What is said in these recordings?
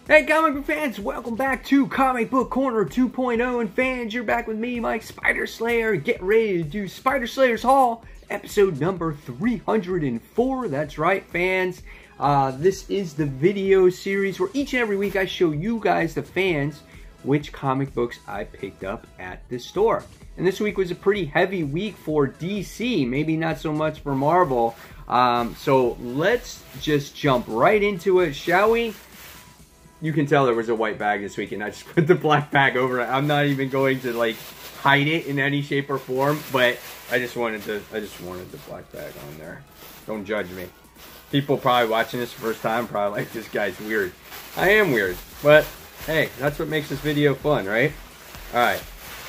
Hey comic book fans, welcome back to Comic Book Corner 2.0, and fans, you're back with me, Mike Spider Slayer. Get ready to do Spider Slayer's Haul, episode number 304. That's right, fans. This is the video series where each and every week I show you guys, the fans, which comic books I picked up at the store. And this week was a pretty heavy week for DC, maybe not so much for Marvel. So let's just jump right into it, shall we? You can tell there was a white bag this week, and I just put the black bag over it. I'm not even going to like hide it in any shape or form, but I just wanted the black bag on there. Don't judge me. People probably watching this the first time probably like, this guy's weird. I am weird, but hey, that's what makes this video fun, right? All right,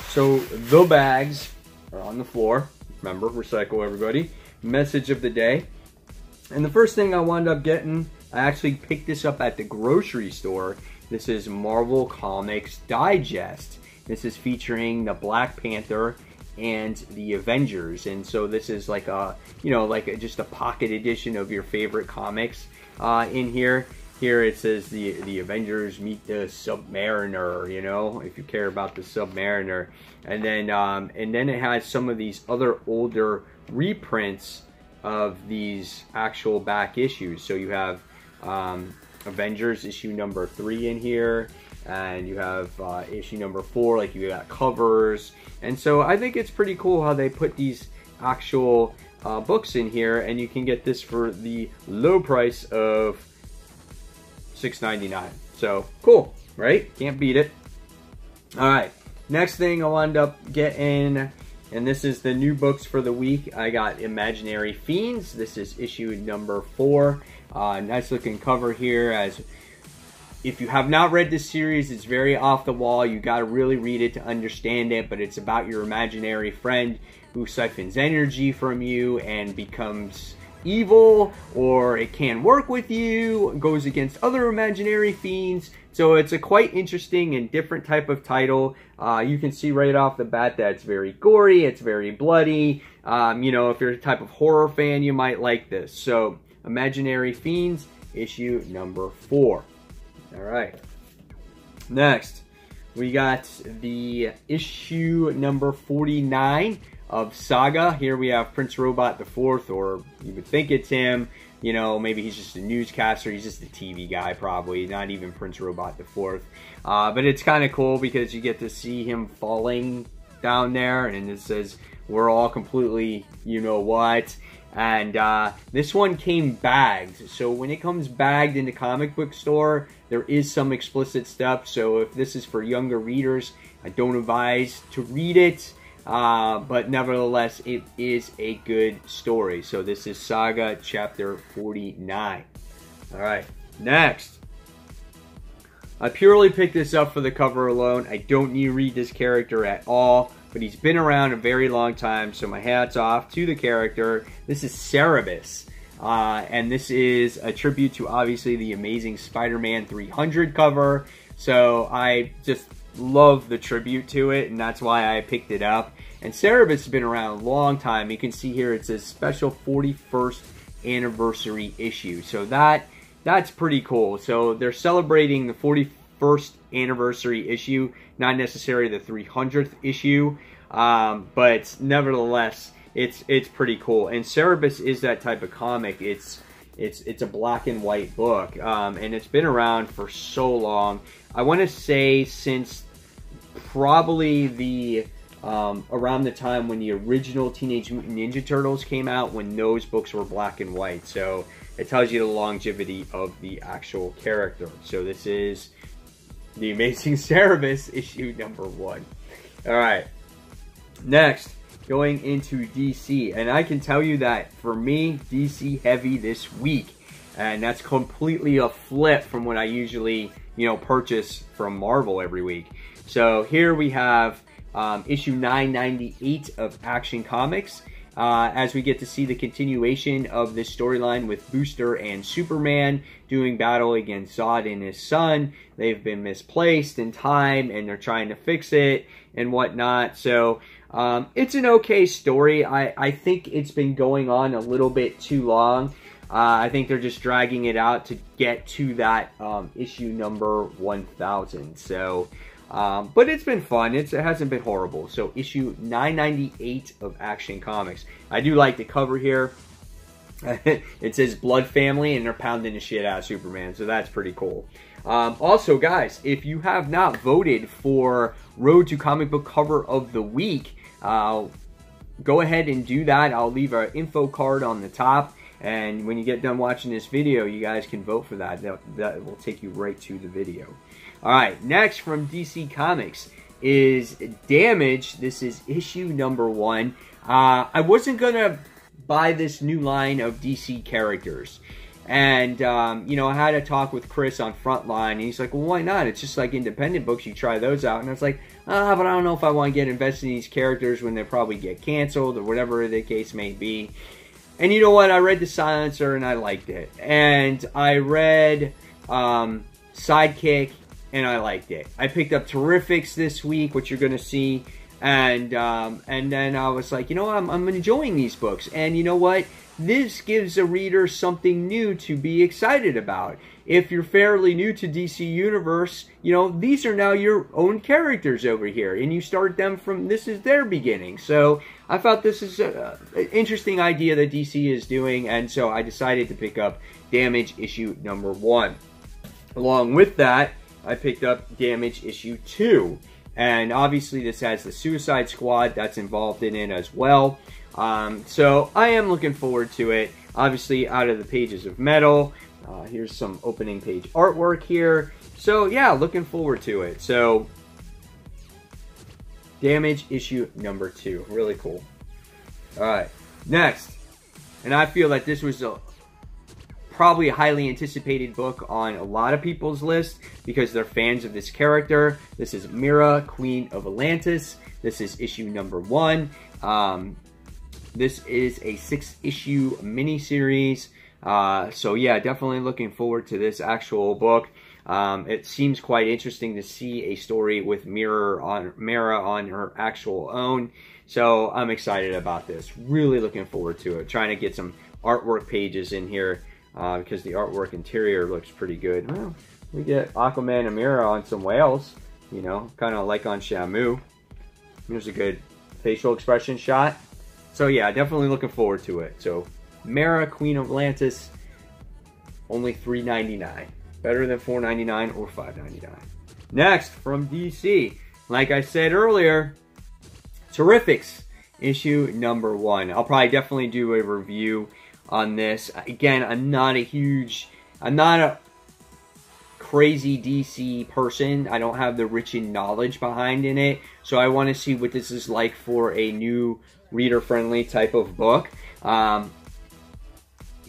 so the bags are on the floor. Remember, recycle, everybody. Message of the day. And the first thing I wound up getting, I actually picked this up at the grocery store. This is Marvel Comics Digest. This is featuring the Black Panther and the Avengers. And so this is like a, you know, like just a pocket edition of your favorite comics in here. Here it says the Avengers meet the Submariner, you know, if you care about the Submariner. And then it has some of these other older reprints of these actual back issues. So you have Avengers issue number 3 in here, and you have issue number 4, like you got covers. And so I think it's pretty cool how they put these actual books in here, and you can get this for the low price of $6.99. So cool, right? Can't beat it. All right, next thing I wound up getting, and this is the new books for the week. I got Imaginary Fiends. This is issue number 4. Nice looking cover here. As if you have not read this series, it's very off the wall. You got to really read it to understand it, but it's about your imaginary friend who siphons energy from you and becomes evil, or it can work with you, goes against other imaginary fiends. So it's a quite interesting and different type of title. You can see right off the bat that it's very gory, it's very bloody. You know, if you're a type of horror fan, you might like this. So Imaginary Fiends, issue number 4. All right. Next, we got the issue number 49 of Saga. Here we have Prince Robot the Fourth, or you would think it's him. You know, maybe he's just a newscaster. He's just a TV guy, probably. Not even Prince Robot the Fourth. But it's kind of cool because you get to see him falling down there, and it says, "We're all completely, you know what." And this one came bagged. So when it comes bagged in the comic book store, there is some explicit stuff. So if this is for younger readers, I don't advise to read it. But nevertheless, it is a good story. So this is Saga chapter 49. All right, next. I purely picked this up for the cover alone. I don't need to read this character at all, but he's been around a very long time, so my hat's off to the character. This is Cerebus, and this is a tribute to, obviously, the Amazing Spider-Man 300 cover. So I just love the tribute to it, and that's why I picked it up. And Cerebus has been around a long time. You can see here it says special 41st anniversary issue. So that's pretty cool. So they're celebrating the 41st anniversary issue, not necessarily the 300th issue, but nevertheless, it's pretty cool. And Cerebus is that type of comic. It's a black and white book, and it's been around for so long. I want to say since probably the around the time when the original Teenage Mutant Ninja Turtles came out, when those books were black and white. So it tells you the longevity of the actual character. So this is the Amazing Cerebus, issue number 1. All right, next, going into DC, and I can tell you that for me, DC heavy this week, and that's completely a flip from what I usually, you know, purchase from Marvel every week. So here we have issue 998 of Action Comics, as we get to see the continuation of this storyline with Booster and Superman doing battle against Zod and his son. They've been misplaced in time, and they're trying to fix it and whatnot. So it's an okay story. I think it's been going on a little bit too long. I think they're just dragging it out to get to that issue number 1000. So, but it's been fun. It hasn't been horrible. So issue 998 of Action Comics. I do like the cover here. It says Blood Family, and they're pounding the shit out of Superman, so that's pretty cool. Also, guys, if you have not voted for Road to Comic Book Cover of the Week, go ahead and do that. I'll leave an info card on the top, and when you get done watching this video, you guys can vote for that. That will take you right to the video. Alright, next from DC Comics is Damage. This is issue number 1. I wasn't going to buy this new line of DC characters. And, you know, I had a talk with Chris on Frontline, and he's like, well, why not? It's just like independent books. You try those out. And I was like, but I don't know if I want to get invested in these characters when they probably get canceled or whatever the case may be. And you know what? I read The Silencer, and I liked it. And I read Sidekick, and I liked it. I picked up Terrifics this week, which you're going to see. And then I was like, you know what, I'm enjoying these books. And you know what? This gives a reader something new to be excited about. If you're fairly new to DC Universe, you know, these are now your own characters over here. And you start them from, this is their beginning. So I thought this is an interesting idea that DC is doing. And so I decided to pick up Damage issue number 1. Along with that, I picked up Damage issue 2. And obviously this has the Suicide Squad that's involved in it as well. So I am looking forward to it. Obviously out of the pages of Metal. Here's some opening page artwork here. So yeah, looking forward to it. So Damage issue number 2. Really cool. Alright, next. And I feel that this was probably a highly anticipated book on a lot of people's list because they're fans of this character. This is Mera, Queen of Atlantis. This is issue number 1. This is a 6-issue miniseries. So yeah, definitely looking forward to this actual book. It seems quite interesting to see a story with Mera on her actual own. So I'm excited about this. Really looking forward to it. Trying to get some artwork pages in here. Because the artwork interior looks pretty good. Well, we get Aquaman and Mera on some whales, you know, kind of like on Shamu. Here's a good facial expression shot. So yeah, definitely looking forward to it. So Mera, Queen of Atlantis, only $3.99. Better than $4.99 or $5.99. Next, from DC, like I said earlier, Terrifics, issue number 1. I'll probably definitely do a review on this. Again, I'm not a crazy DC person. I don't have the rich in knowledge behind in it. So I want to see what this is like for a new reader-friendly type of book. You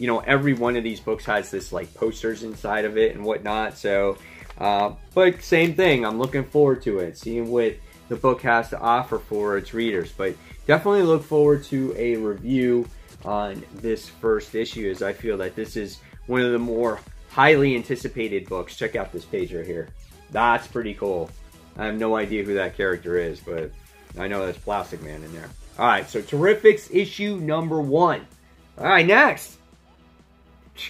know, every one of these books has this like posters inside of it and whatnot. So, but same thing. I'm looking forward to it, seeing what the book has to offer for its readers. But definitely look forward to a review on this first issue, as I feel that this is one of the more highly anticipated books. Check out this page right here. That's pretty cool. I have no idea who that character is, but I know there's Plastic Man in there. Alright, so Terrifics issue number 1. Alright, next.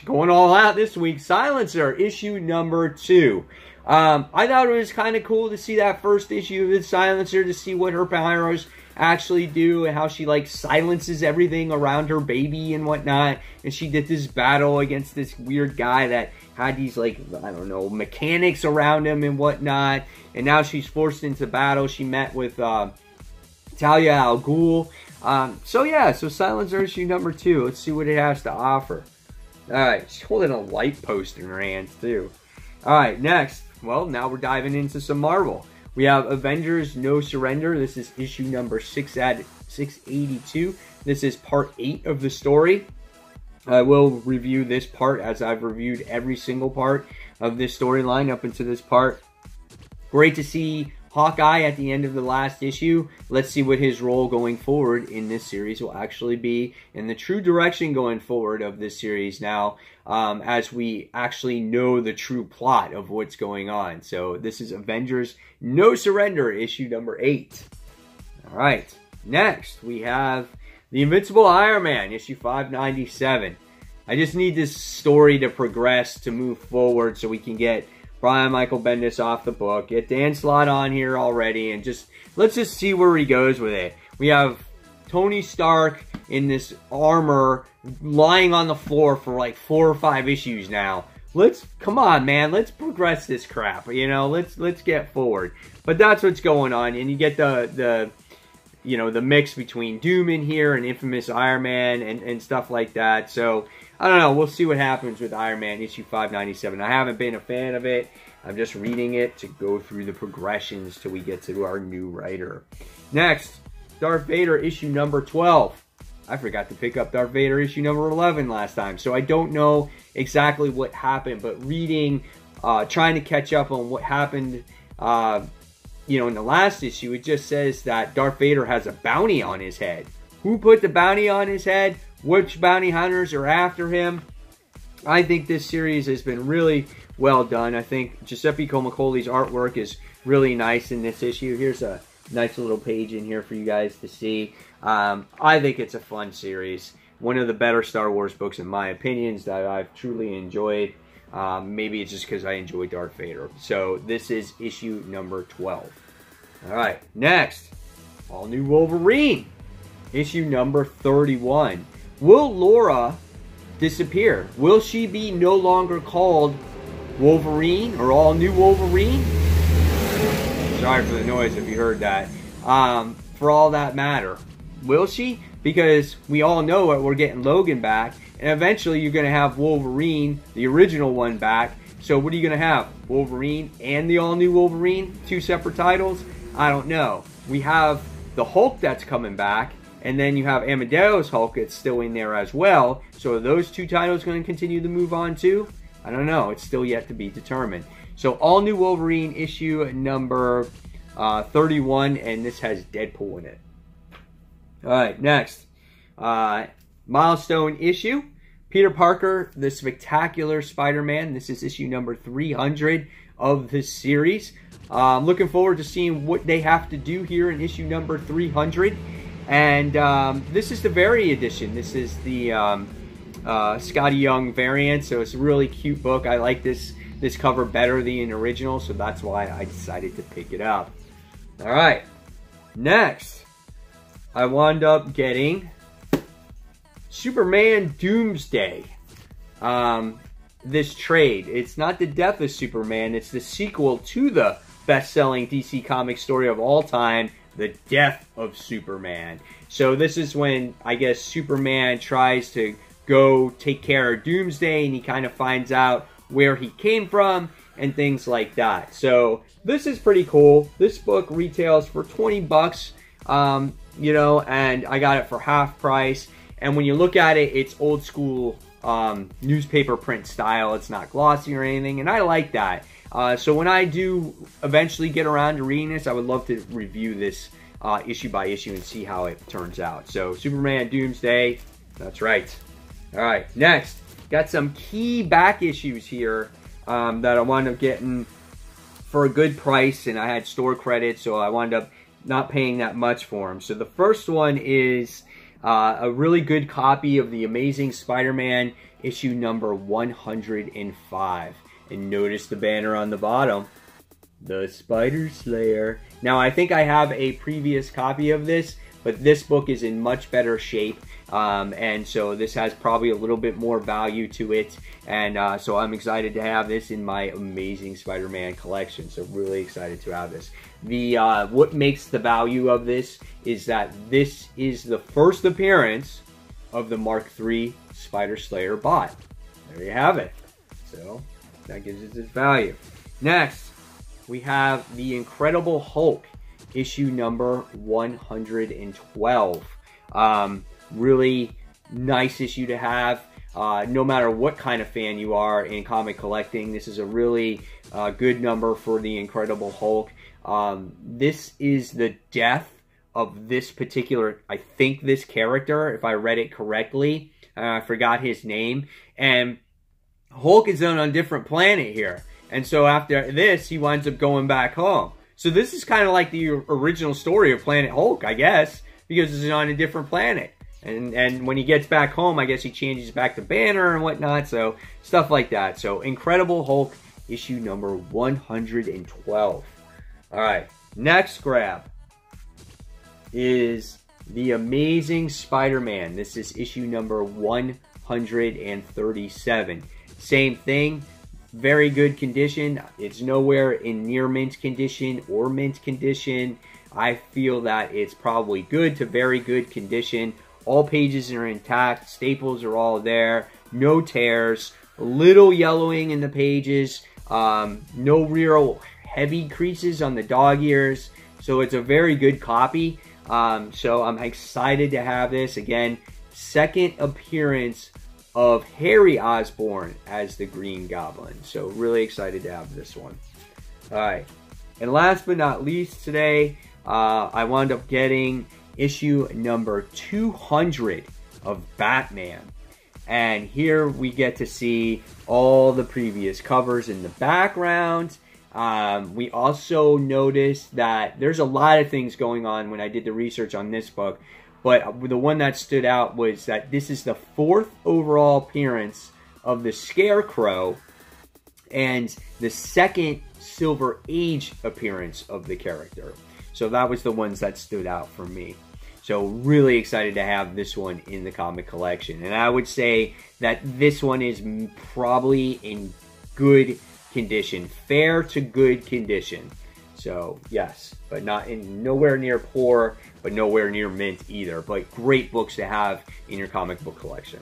Going all out this week, Silencer issue number 2. I thought it was kind of cool to see that first issue of the Silencer, to see what her powers actually do and how she like silences everything around her baby and whatnot. And she did this battle against this weird guy that had these like, I don't know, mechanics around him and whatnot. And now she's forced into battle. She met with Talia al Ghul. So yeah, so Silencer issue number 2. Let's see what it has to offer. Alright, she's holding a light post in her hands too. Alright, next. Well, now we're diving into some Marvel. We have Avengers No Surrender. This is issue number 682. This is part 8 of the story. I will review this part as I've reviewed every single part of this storyline up into this part. Great to see Hawkeye at the end of the last issue. Let's see what his role going forward in this series will actually be, and the true direction going forward of this series now, as we actually know the true plot of what's going on. So this is Avengers No Surrender, issue number 8. Alright, next we have The Invincible Iron Man, issue 597. I just need this story to progress, to move forward, so we can get Brian Michael Bendis off the book, get Dan Slott on here already, and let's just see where he goes with it. We have Tony Stark in this armor lying on the floor for like 4 or 5 issues now. Come on, man, let's progress this crap, you know, let's get forward. But that's what's going on, and you get the mix between Doom in here and Infamous Iron Man and stuff like that. So I don't know. We'll see what happens with Iron Man issue 597. I haven't been a fan of it. I'm just reading it to go through the progressions till we get to our new writer. Next, Darth Vader issue number 12. I forgot to pick up Darth Vader issue number 11 last time, so I don't know exactly what happened. But reading, trying to catch up on what happened, in the last issue, it just says that Darth Vader has a bounty on his head. Who put the bounty on his head? Which bounty hunters are after him? I think this series has been really well done. I think Giuseppe Comicoli's artwork is really nice in this issue. Here's a nice little page in here for you guys to see. I think it's a fun series. One of the better Star Wars books, in my opinions, that I've truly enjoyed. Maybe it's just because I enjoy Darth Vader. So this is issue number 12. Alright, next, all new Wolverine. Issue number 31. Will Laura disappear? Will she be no longer called Wolverine or all new Wolverine? Sorry for the noise if you heard that. For all that matter, will she? Because we all know it, we're getting Logan back, and eventually you're going to have Wolverine, the original one, back. So what are you going to have? Wolverine and the all-new Wolverine? 2 separate titles? I don't know. We have the Hulk that's coming back, and then you have Amadeus Hulk that's still in there as well. So are those 2 titles going to continue to move on too? I don't know. It's still yet to be determined. So all-new Wolverine issue number 31, and this has Deadpool in it. Alright, next. Milestone issue. Peter Parker, the Spectacular Spider-Man. This is issue number 300 of this series. I'm looking forward to seeing what they have to do here in issue number 300. And this is the Very edition. This is the Scotty Young variant, so it's a really cute book. I like this cover better than the original, so that's why I decided to pick it up. Alright, next, I wound up getting Superman Doomsday. This trade. It's not the death of Superman, it's the sequel to the best-selling DC Comics story of all time, The Death of Superman. So this is when, I guess, Superman tries to go take care of Doomsday, and he kind of finds out where he came from and things like that. So this is pretty cool. This book retails for 20 bucks, and I got it for half price. And when you look at it, it's old school newspaper print style. It's not glossy or anything, and I like that. So when I do eventually get around to reading this, I would love to review this issue by issue and see how it turns out. So Superman Doomsday, that's right. Alright, next, got some key back issues here that I wound up getting for a good price, and I had store credit, so I wound up not paying that much for them. So the first one is a really good copy of The Amazing Spider-Man issue number 105. And notice the banner on the bottom, The Spider Slayer. Now, I think I have a previous copy of this, but this book is in much better shape, and so this has probably a little bit more value to it, and so I'm excited to have this in my Amazing Spider-Man collection, so really excited to have this. What makes the value of this is that this is the first appearance of the Mark III Spider Slayer bot. There you have it. So that gives it its value. Next, we have The Incredible Hulk, issue number 112. Really nice issue to have. No matter what kind of fan you are in comic collecting, this is a really good number for The Incredible Hulk. This is the death of this particular, I think, this character, if I read it correctly. I forgot his name. And Hulk is on a different planet here. And so after this, he winds up going back home. So this is kind of like the original story of Planet Hulk, I guess, because it's on a different planet. And when he gets back home, I guess he changes back to Banner and whatnot, so stuff like that. So Incredible Hulk issue number 112. All right, next grab is The Amazing Spider-Man. This is issue number 137. Same thing, very good condition. It's nowhere in near mint condition or mint condition. I feel that it's probably good to very good condition. All pages are intact, staples are all there, no tears, little yellowing in the pages, no real heavy creases on the dog ears, so it's a very good copy. So I'm excited to have this. Again, second appearance of Harry Osborn as the Green Goblin, so really excited to have this one. Alright, and last but not least today, I wound up getting issue number 200 of Batman. And here we get to see all the previous covers in the background. We also noticed that there's a lot of things going on when I did the research on this book. But the one that stood out was that this is the 4th overall appearance of the Scarecrow and the 2nd Silver Age appearance of the character. So that was the ones that stood out for me. So really excited to have this one in the comic collection. And I would say that this one is probably in good condition. Fair to good condition. So yes, but nowhere near poor, but nowhere near mint either. But great books to have in your comic book collection.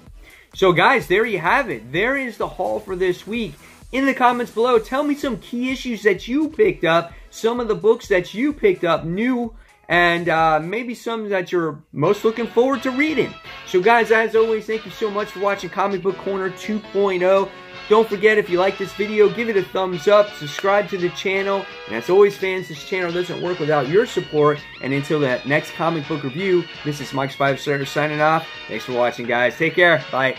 So guys, there you have it. There is the haul for this week. In the comments below, tell me some key issues that you picked up. Some of the books that you picked up new. And maybe some that you're most looking forward to reading. So guys, as always, thank you so much for watching Comic Book Corner 2.0. Don't forget, if you like this video, give it a thumbs up, subscribe to the channel. And as always, fans, this channel doesn't work without your support. And until that next comic book review, this is Mike Spider signing off. Thanks for watching, guys. Take care. Bye.